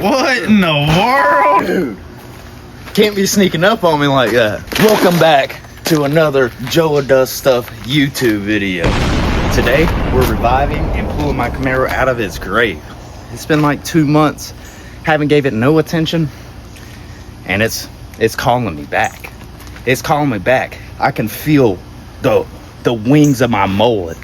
What in the world? Dude, can't be sneaking up on me like that. Welcome back to another Joe Does Stuff YouTube video. Today, we're reviving and pulling my Camaro out of its grave. It's been like 2 months. Haven't gave it no attention. And it's calling me back. It's calling me back. I can feel the wings of my mullet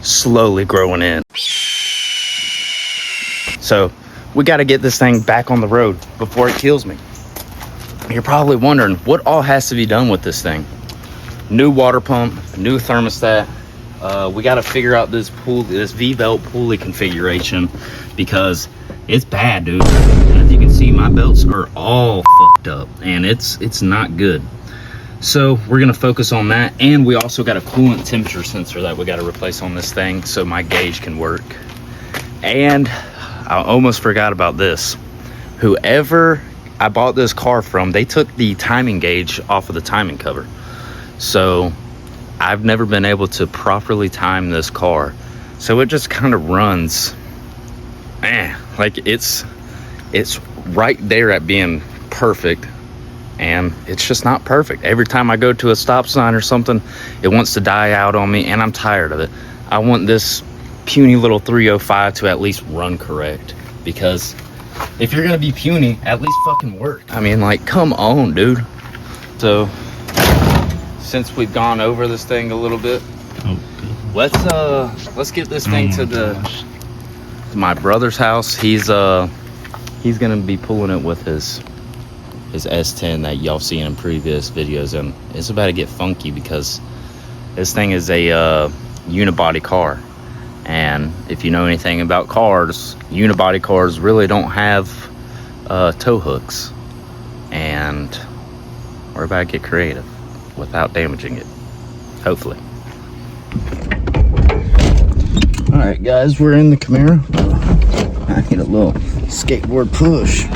slowly growing in. So we got to get this thing back on the road before it kills me. You're probably wondering what all has to be done with this thing. New water pump, new thermostat. We got to figure out this V-belt pulley configuration because it's bad, dude. As you can see, my belts are all fucked up and it's not good. So we're gonna focus on that, and we also got a coolant temperature sensor that we got to replace on this thing so my gauge can work. And I almost forgot about this. Whoever I bought this car from, they took the timing gauge off of the timing cover. So I've never been able to properly time this car. So it just kind of runs, like it's right there at being perfect. And it's just not perfect. Every time I go to a stop sign or something, it wants to die out on me, and I'm tired of it. I want this puny little 305 to at least run correct, because if you're gonna be puny, at least fucking work. I mean, like, come on, dude. So since we've gone over this thing a little bit, let's get this thing to my brother's house. He's gonna be pulling it with his S10 that y'all seen in previous videos, and it's about to get funky because this thing is a unibody car. And if you know anything about cars, unibody cars really don't have tow hooks, and we're about to get creative without damaging it, hopefully. All right, guys, we're in the Camaro. I need a little skateboard push.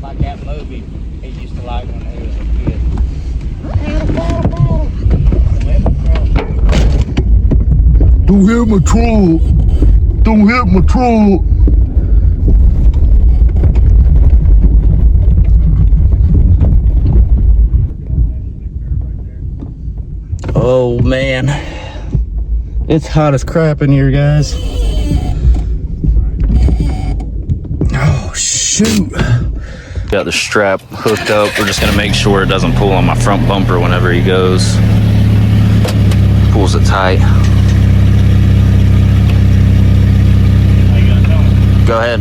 Like that movie he used to like when he was a kid. Don't hit my truck. Don't hit my truck. Oh man, it's hot as crap in here, guys. Oh shoot. Got the strap hooked up. We're just gonna make sure it doesn't pull on my front bumper whenever he goes. Pulls it tight. Go ahead.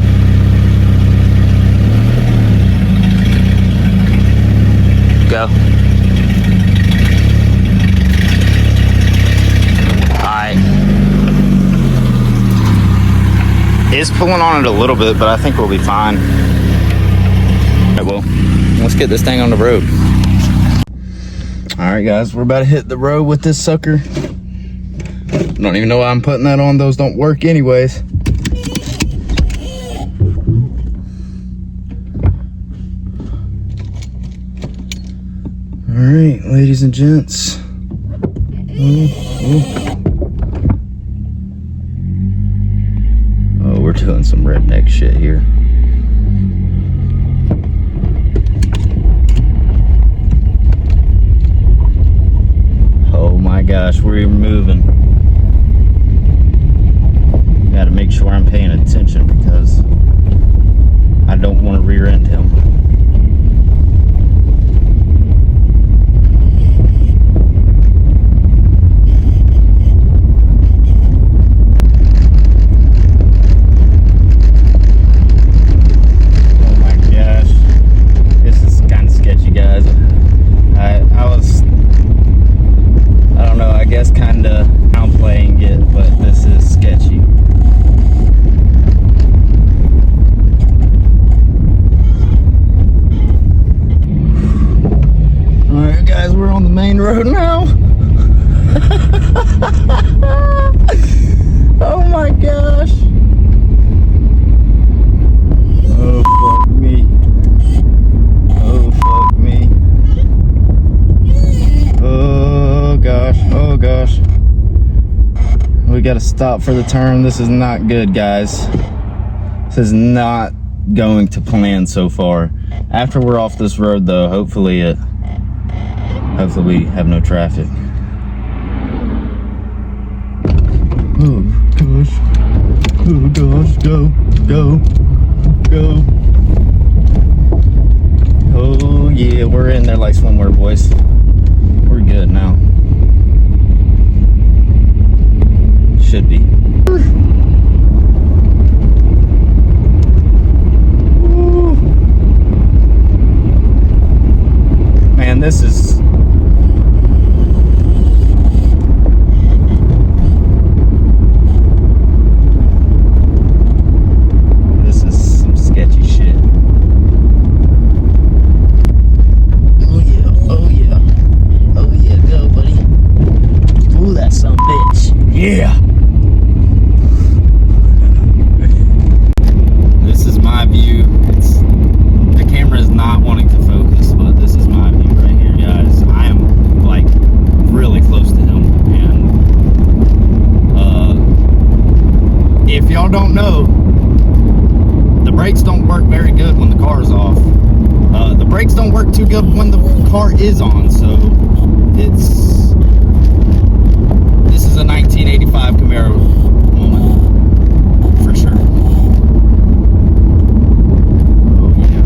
Go. It's pulling on it a little bit, but I think we'll be fine. All right, well, let's get this thing on the road. All right, guys, we're about to hit the road with this sucker. Don't even know why I'm putting that on. Those don't work anyways. All right, ladies and gents. Oh, we're doing some redneck shit here. Oh my gosh, we're moving. Gotta make sure I'm paying attention because I don't want to rear end him. Main road now. Oh my gosh. Oh fuck me. gotta stop for the turn. This is not good, guys. This is not going to plan so far. After we're off this road though, hopefully we have no traffic. Oh gosh. Oh gosh, go. Oh yeah, we're in there like swimwear, boys. We're good now. Should be. Ooh. Man, this is... some sketchy shit. Oh yeah, go buddy. Ooh, that son bitch. Yeah. This is my view. The camera is not wanting to focus, but this is my view right here, guys. I am like really close to him, and if y'all don't know, the brakes don't work very good when the car is off. The brakes don't work too good when the car is on, so this is a 1985 Camaro moment, for sure. Oh yeah.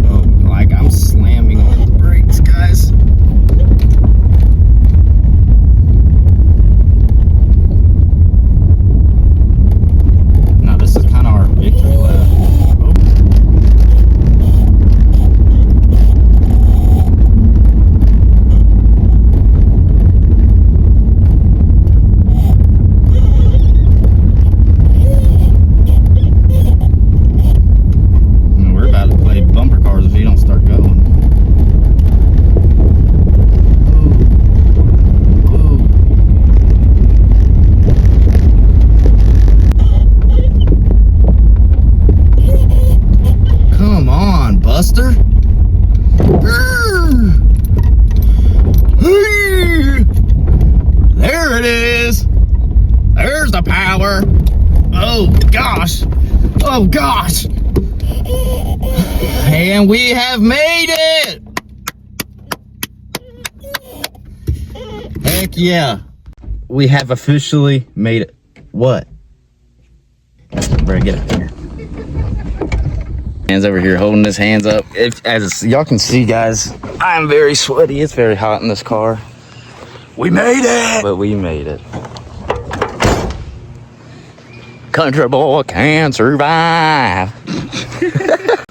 Oh, like I'm slamming on the brakes, guys. Now this is kind of our victory lap. Oh. We're about to play bumper cars if you don't start going. Ooh. Come on, Buster. There it is. There's the power. Oh gosh. Oh gosh. And we have made it. Heck yeah. We have officially made it. What? Better get up here. Hands over here holding his hands up. As y'all can see, guys, I'm very sweaty. It's very hot in this car. We made it! But we made it. Country boy can survive.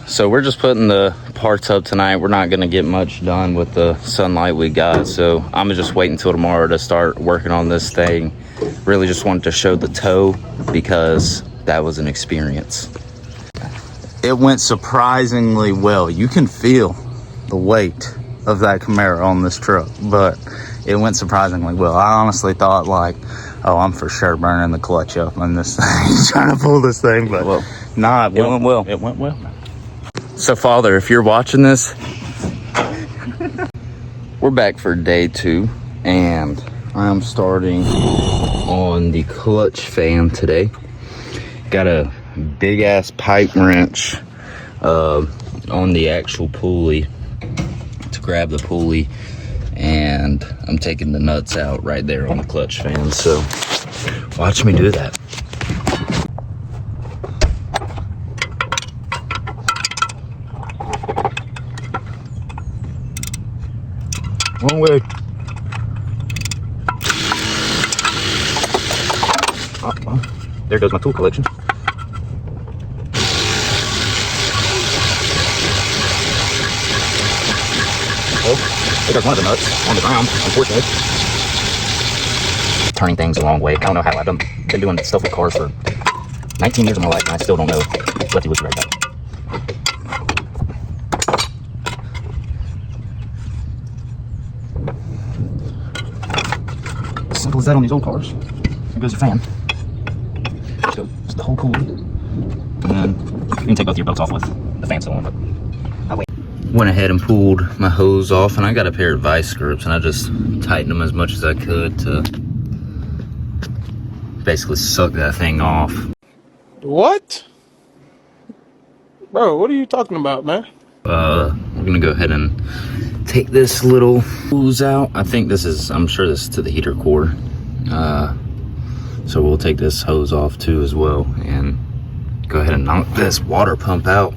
So we're just putting the parts up tonight. We're not gonna get much done with the sunlight we got. So I'm gonna just wait until tomorrow to start working on this thing. Really just wanted to show the toe because that was an experience. It went surprisingly well. You can feel the weight of that Camaro on this truck, but it went surprisingly well. I honestly thought like, oh, I'm for sure burning the clutch up on this thing, trying to pull this thing, but nah, it went well. It went well. So Father, if you're watching this, we're back for day 2, and I'm starting on the clutch fan today. Got a big ass pipe wrench on the actual pulley to grab the pulley, and I'm taking the nuts out right there on the clutch fan. So watch me do that. One way. There goes my tool collection. Oh, there goes one of the nuts on the ground, unfortunately. Turning things the wrong way. I don't know how. I've been doing stuff with cars for 19 years of my life, and I still don't know. Lefty looks right back. Simple as that on these old cars. There goes your fan. So it's the whole pulley. And then you can take both your bolts off with the fan still on, but I'll wait. went ahead and pulled my hose off, and I got a pair of vice grips, and I just tightened them as much as I could to basically suck that thing off. What? Bro, what are you talking about, man? We're gonna go ahead and take this little hose out. I'm sure this is to the heater core. So we'll take this hose off too as well, and go ahead and knock this water pump out.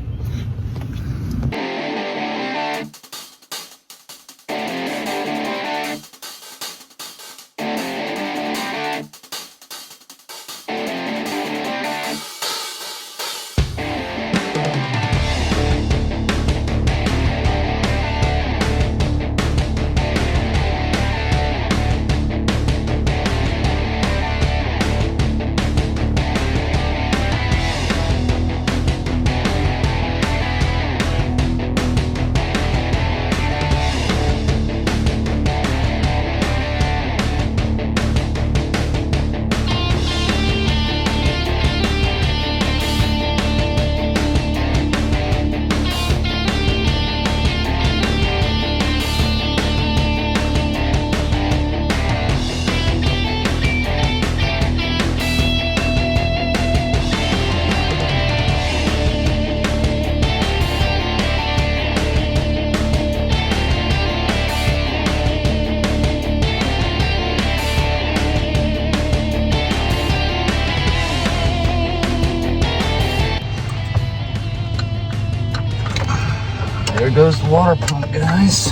There goes the water pump, guys.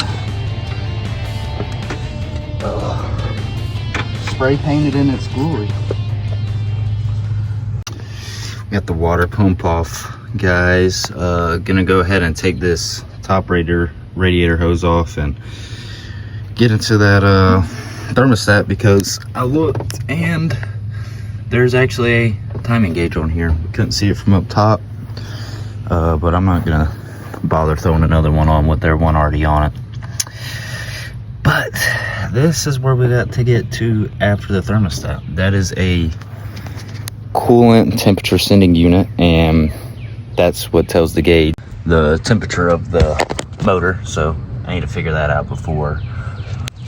Spray painted in its glory. Got the water pump off, guys. Gonna go ahead and take this top radiator hose off and get into that thermostat, because I looked and there's actually a timing gauge on here. Couldn't see it from up top, but I'm not gonna bother throwing another one on with their one already on it. But this is where we got to get to after the thermostat. That is a coolant temperature sending unit, and that's what tells the gauge the temperature of the motor. So I need to figure that out before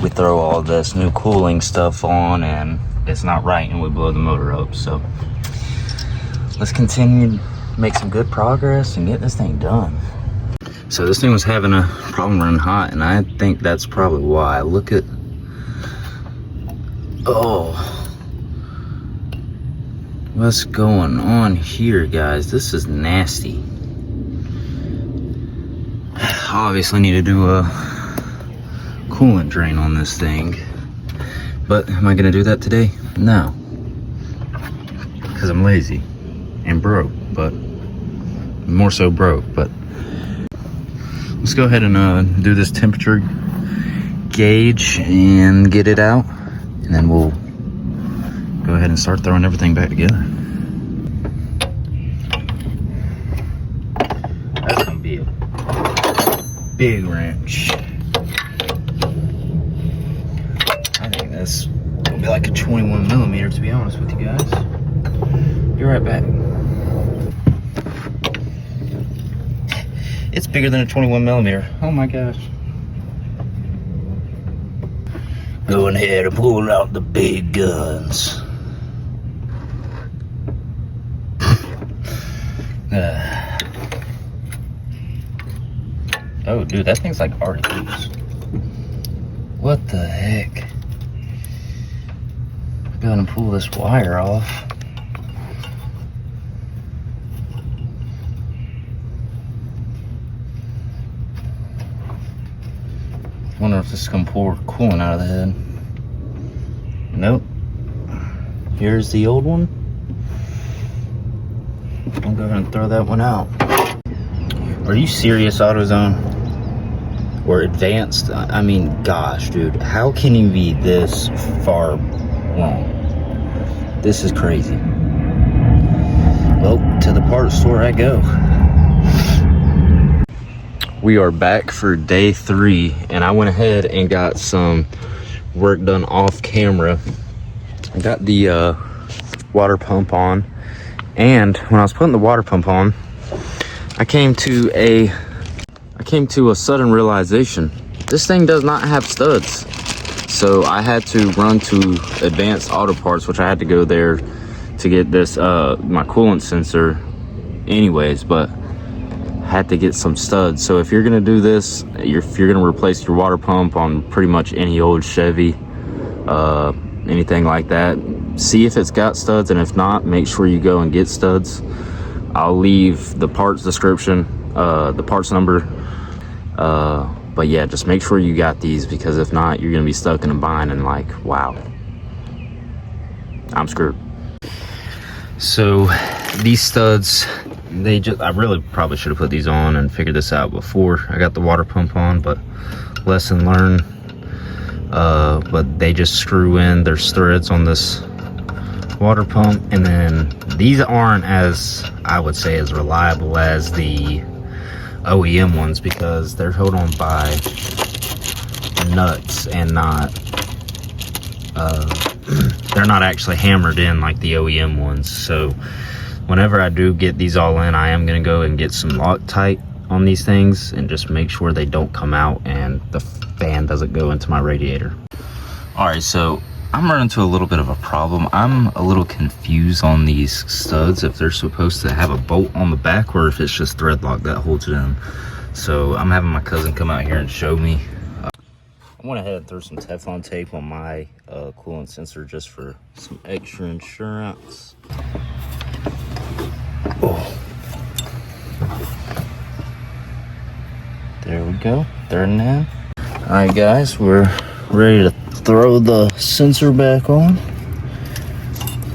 we throw all this new cooling stuff on and it's not right and we blow the motor up. So let's continue to make some good progress and get this thing done. So this thing was having a problem running hot, and I think that's probably why. Look at, oh, what's going on here, guys? This is nasty. Obviously need to do a coolant drain on this thing, but am I gonna do that today? No, because I'm lazy and broke, but more so broke. But let's go ahead and do this temperature gauge and get it out, and then we'll go ahead and start throwing everything back together. That's gonna be a big wrench. I think that's gonna be like a 21 millimeter, to be honest with you guys. Be right back. It's bigger than a 21 millimeter. Oh my gosh. Going ahead and pulling out the big guns. Oh, dude, that thing's like already loose. What the heck? Go and pull this wire off. Wonder if this is gonna pour coolant out of the head. Nope. Here's the old one. I'll go ahead and throw that one out. Are you serious, AutoZone? Or advanced? I mean, gosh, dude, how can you be this far wrong? This is crazy. Well, to the parts store I go. We are back for day 3, and I went ahead and got some work done off camera. I got the water pump on, and when I was putting the water pump on, I came to a I came to a sudden realization. This thing does not have studs. So I had to run to Advanced Auto Parts, which I had to go there to get this, my coolant sensor anyways, but had to get some studs. So if you're gonna do this, if you're gonna replace your water pump on pretty much any old Chevy, anything like that, see if it's got studs, and if not, make sure you go and get studs. I'll leave the parts description, the parts number, but yeah, just make sure you got these, because if not, you're gonna be stuck in a bind and like, wow, I'm screwed. So these studs, I really probably should have put these on and figured this out before I got the water pump on, but lesson learned. But they just screw in, there's threads on this water pump, and then these aren't, as I would say, as reliable as the OEM ones, because they're held on by nuts and not they're not actually hammered in like the OEM ones. So whenever I do get these all in, I am gonna go and get some Loctite on these things and just make sure they don't come out and the fan doesn't go into my radiator. All right, so I'm running into a little bit of a problem. I'm a little confused on these studs, if they're supposed to have a bolt on the back or if it's just thread lock that holds it in. So I'm having my cousin come out here and show me. I went ahead and threw some Teflon tape on my coolant sensor just for some extra insurance. Oh. There we go, third and in. All right guys, we're ready to throw the sensor back on.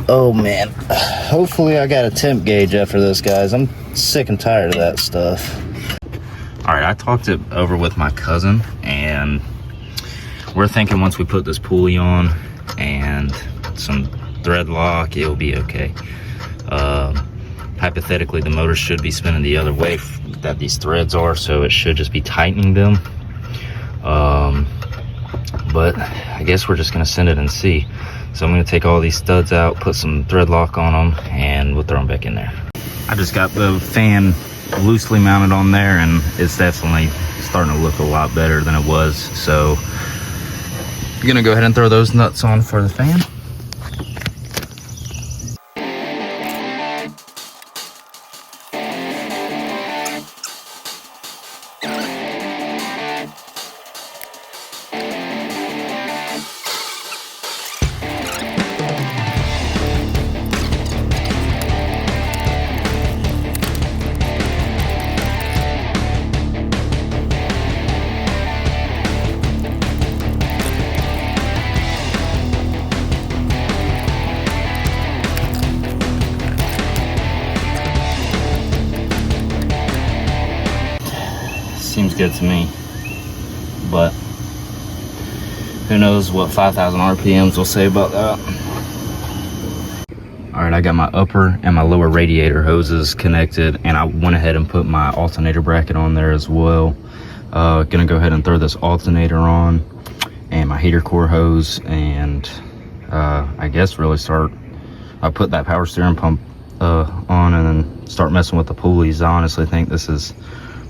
Oh man, hopefully I got a temp gauge after this, guys. I'm sick and tired of that stuff. All right, I talked it over with my cousin, and we're thinking once we put this pulley on and some thread lock, it'll be okay. Hypothetically, the motor should be spinning the other way that these threads are, so it should just be tightening them. But I guess we're just gonna send it and see. So I'm gonna take all these studs out, put some thread lock on them, and we'll throw them back in there. I just got the fan loosely mounted on there, and it's definitely starting to look a lot better than it was. So I'm gonna go ahead and throw those nuts on for the fan. Seems good to me, but who knows what 5,000 RPMs will say about that. All right, I got my upper and my lower radiator hoses connected, and I went ahead and put my alternator bracket on there as well. Gonna go ahead and throw this alternator on and my heater core hose, and I guess really I put that power steering pump on and then start messing with the pulleys. I honestly think this is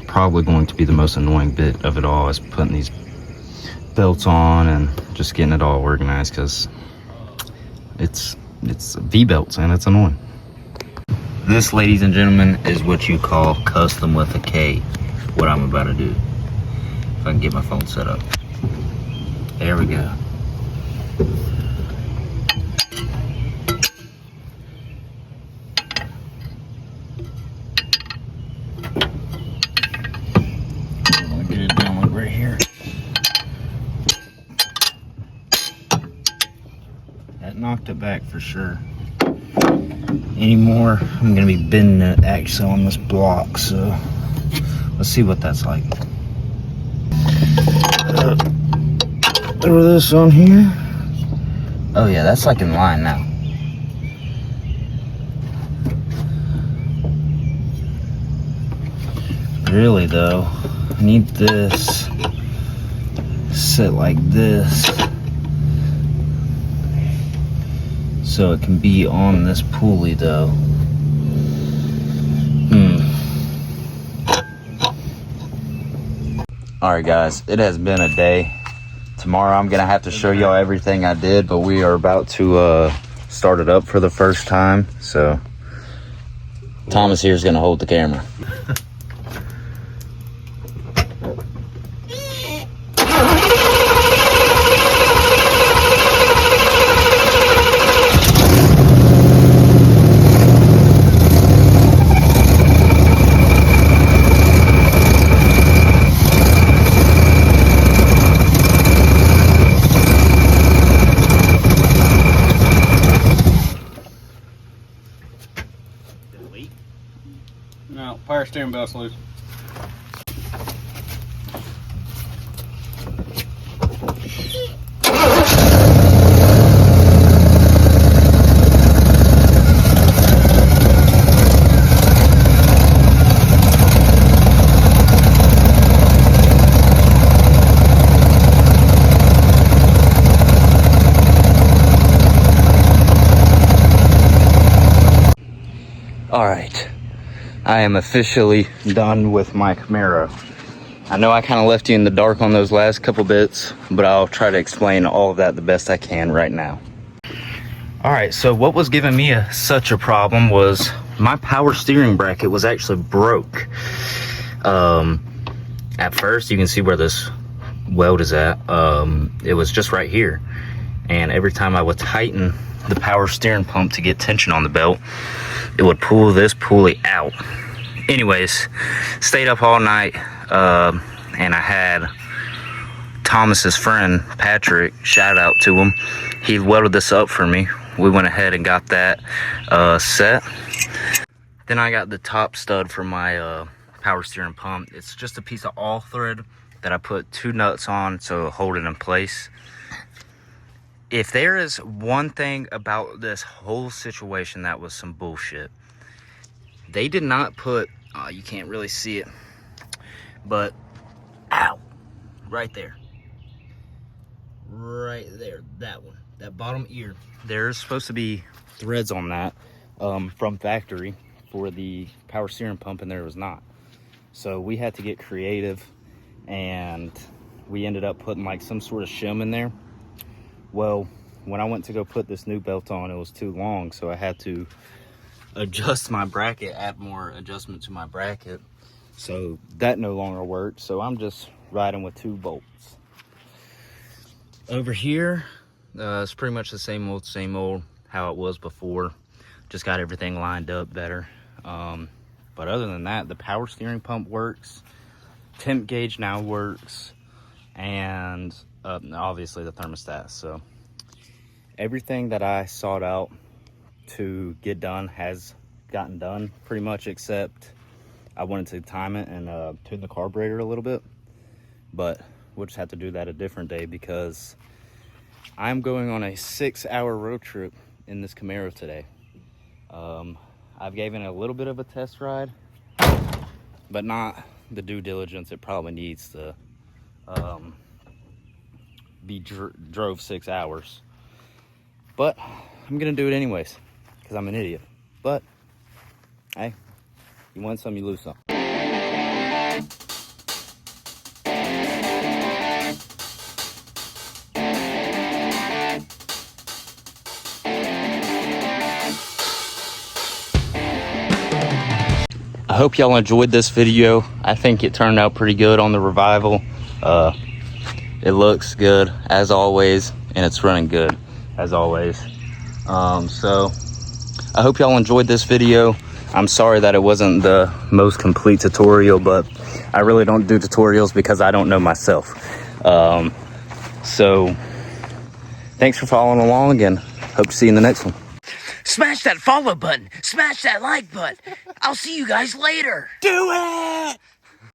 probably going to be the most annoying bit of it all, is putting these belts on and just getting it all organized, because it's V-belts and it's annoying. This, ladies and gentlemen, is what you call custom with a K, what I'm about to do. If I can get my phone set up. There we go. Knocked it back for sure. Anymore, I'm gonna be bending it actually on this block, so let's see what that's like. Throw this on here. Oh yeah, that's like in line now. Really though, I need this set like this, so it can be on this pulley though. All right, guys, it has been a day. Tomorrow I'm gonna have to show y'all everything I did, but we are about to start it up for the first time. So Thomas here is gonna hold the camera. No, power steering belt's loose. All right, I am officially done with my Camaro. I know I kind of left you in the dark on those last couple bits, but I'll try to explain all of that the best I can right now. All right, so what was giving me such a problem was my power steering bracket was actually broke. At first, you can see where this weld is at. It was just right here. And every time I would tighten the power steering pump to get tension on the belt, it would pull this pulley out. Anyways, stayed up all night, and I had Thomas's friend Patrick, shout out to him, he welded this up for me. We went ahead and got that set. Then I got the top stud for my power steering pump. It's just a piece of all thread that I put 2 nuts on so it'll hold it in place. If there is one thing about this whole situation that was some bullshit, they did not put, you can't really see it, but, ow, right there, that one, that bottom ear, there's supposed to be threads on that from factory for the power steering pump, and there was not. So we had to get creative, and we ended up putting like some sort of shim in there. Well, when I went to go put this new belt on, it was too long, so I had to adjust my bracket, add more adjustment to my bracket. So that no longer worked, so I'm just riding with 2 bolts. Over here, it's pretty much the same old how it was before. Just got everything lined up better. But other than that, the power steering pump works. Temp gauge now works. And obviously the thermostat. So everything that I sought out to get done has gotten done pretty much, except I wanted to time it and tune the carburetor a little bit, but we'll just have to do that a different day because I'm going on a 6-hour road trip in this Camaro today. I've given it a little bit of a test ride, but not the due diligence it probably needs to be drove 6 hours. But I'm gonna do it anyways because I'm an idiot. But hey, you win some, you lose some. I hope y'all enjoyed this video. I think it turned out pretty good on the Revival. It looks good as always, and it's running good as always. So I hope y'all enjoyed this video. I'm sorry that it wasn't the most complete tutorial, but I really don't do tutorials because I don't know myself. So thanks for following along, and hope to see you in the next one. Smash that follow button. Smash that like button. I'll see you guys later. Do it!